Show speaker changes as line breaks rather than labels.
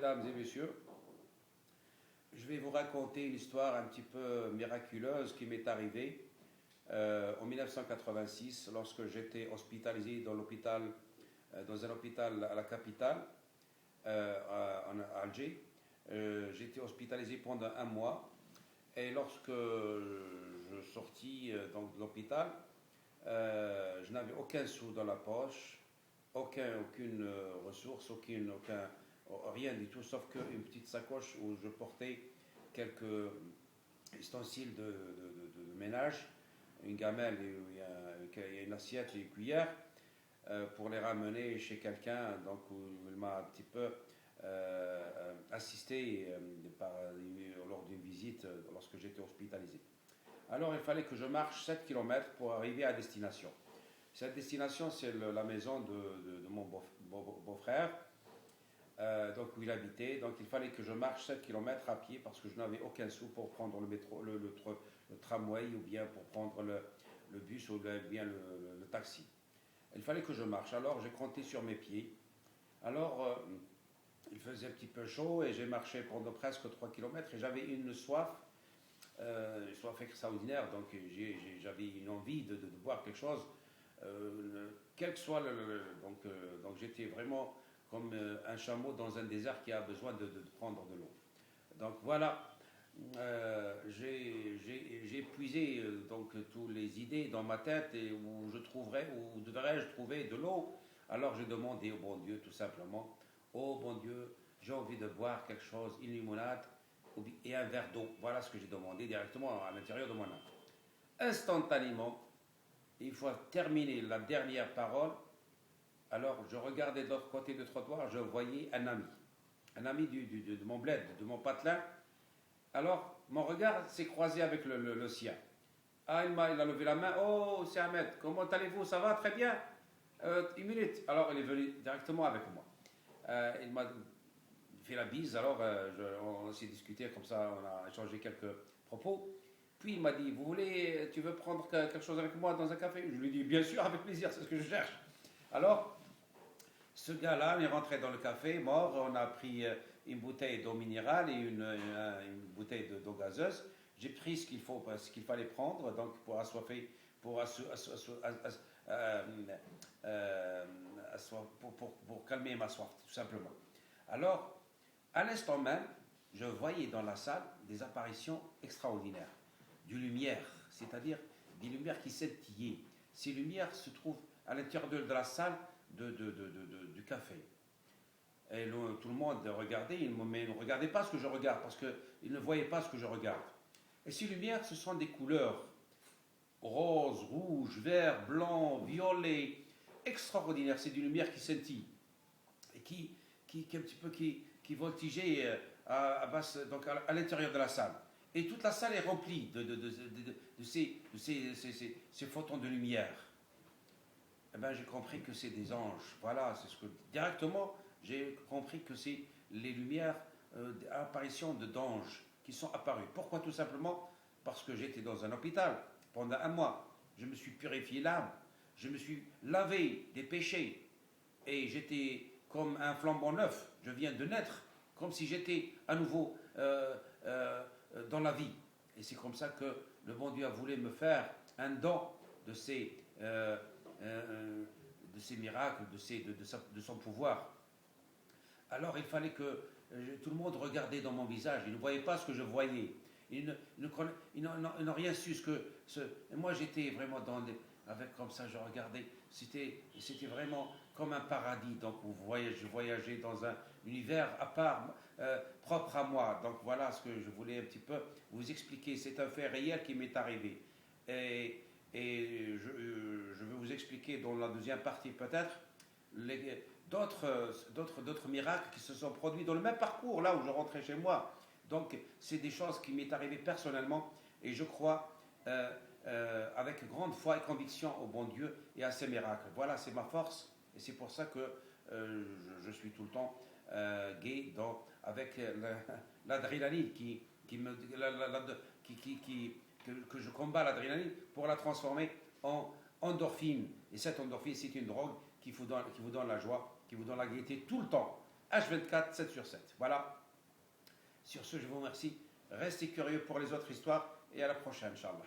mesdames et messieurs, je vais vous raconter une histoire un petit peu miraculeuse qui m'est arrivée en 1986 lorsque j'étais hospitalisé dans l'hôpital, dans un hôpital à la capitale, à Alger. J'étais hospitalisé pendant un mois et lorsque je sortis donc, de l'hôpital, je n'avais aucun sou dans la poche, aucune ressource, rien du tout, sauf qu'une petite sacoche où je portais quelques ustensiles de ménage, une gamelle, il y a une assiette et une cuillère, pour les ramener chez quelqu'un, donc où il m'a un petit peu assisté lors d'une visite lorsque j'étais hospitalisé. Alors il fallait que je marche 7 km pour arriver à destination. Cette destination, c'est la maison de mon beau-frère, donc où il habitait. Donc il fallait que je marche 7 km à pied parce que je n'avais aucun sou pour prendre le métro, le tramway ou bien pour prendre le bus ou bien le taxi. Il fallait que je marche. Alors j'ai compté sur mes pieds. Alors il faisait un petit peu chaud et j'ai marché pendant presque 3 km et j'avais une soif extraordinaire. Donc j'avais une envie de boire quelque chose. Quel que soit donc j'étais vraiment comme un chameau dans un désert qui a besoin de prendre de l'eau. Donc voilà, j'ai épuisé donc toutes les idées dans ma tête et où devrais-je trouver de l'eau. Alors j'ai demandé au bon Dieu tout simplement, oh bon Dieu, j'ai envie de boire quelque chose, une limonade et un verre d'eau. Voilà ce que j'ai demandé directement à l'intérieur de mon âme. Instantanément, il faut terminer la dernière parole. Alors, je regardais de l'autre côté du trottoir, je voyais un ami de mon bled, de mon patelin. Alors, mon regard s'est croisé avec le sien. Ah, il a levé la main. Oh, c'est Ahmed, comment allez-vous? Ça va? Très bien. Une minute. Alors, il est venu directement avec moi. Il m'a fait la bise, alors on s'est discuté comme ça, on a échangé quelques propos. Puis il m'a dit, tu veux prendre quelque chose avec moi dans un café? Je lui ai dit, bien sûr, avec plaisir, c'est ce que je cherche. Alors, ce gars-là est rentré dans le café, mort, on a pris une bouteille d'eau minérale et une bouteille d'eau gazeuse. J'ai pris ce qu'il fallait prendre, donc pour calmer ma soif, tout simplement. Alors, à l'instant même, je voyais dans la salle des apparitions extraordinaires, de lumière, c'est-à-dire des lumières qui scintillaient. Ces lumières se trouvent à l'intérieur de la salle du café. Et tout le monde regardait, mais ne regardait pas ce que je regarde, parce qu'ils ne voyaient pas ce que je regarde. Et ces lumières, ce sont des couleurs rose, rouge, vert, blanc, violet, extraordinaires. C'est des lumières qui scintillent et qui un petit peu qui voltigeaient donc à l'intérieur de la salle. Et toute la salle est remplie de ces photons de lumière. Eh bien, j'ai compris que c'est des anges. Voilà, c'est ce que directement j'ai compris que c'est les lumières d'apparition d'anges qui sont apparus. Pourquoi? Tout simplement parce que j'étais dans un hôpital pendant un mois. Je me suis purifié l'âme, je me suis lavé des péchés et j'étais comme un flambant neuf. Je viens de naître, comme si j'étais à nouveau dans la vie. Et c'est comme ça que le bon Dieu a voulu me faire un don de ces miracles, de son pouvoir. Alors il fallait que tout le monde regardait dans mon visage. Ils ne voyaient pas ce que je voyais. Ils n'ont rien su. Moi j'étais vraiment comme ça, je regardais. C'était vraiment comme un paradis. Donc je voyageais dans un univers à part, propre à moi. Donc voilà ce que je voulais un petit peu vous expliquer. C'est un fait réel qui m'est arrivé. Et je vais vous expliquer dans la deuxième partie peut-être d'autres miracles qui se sont produits dans le même parcours, là où je rentrais chez moi. Donc c'est des choses qui m'est arrivé personnellement et je crois avec grande foi et conviction au bon Dieu et à ses miracles. Voilà, c'est ma force et c'est pour ça que je suis tout le temps gai avec l'adrénaline que je combats l'adrénaline pour la transformer en endorphine. Et cette endorphine, c'est une drogue qui vous donne la joie, qui vous donne la gaieté tout le temps. H24, 7 sur 7. Voilà. Sur ce, je vous remercie. Restez curieux pour les autres histoires et à la prochaine, Inch'Allah.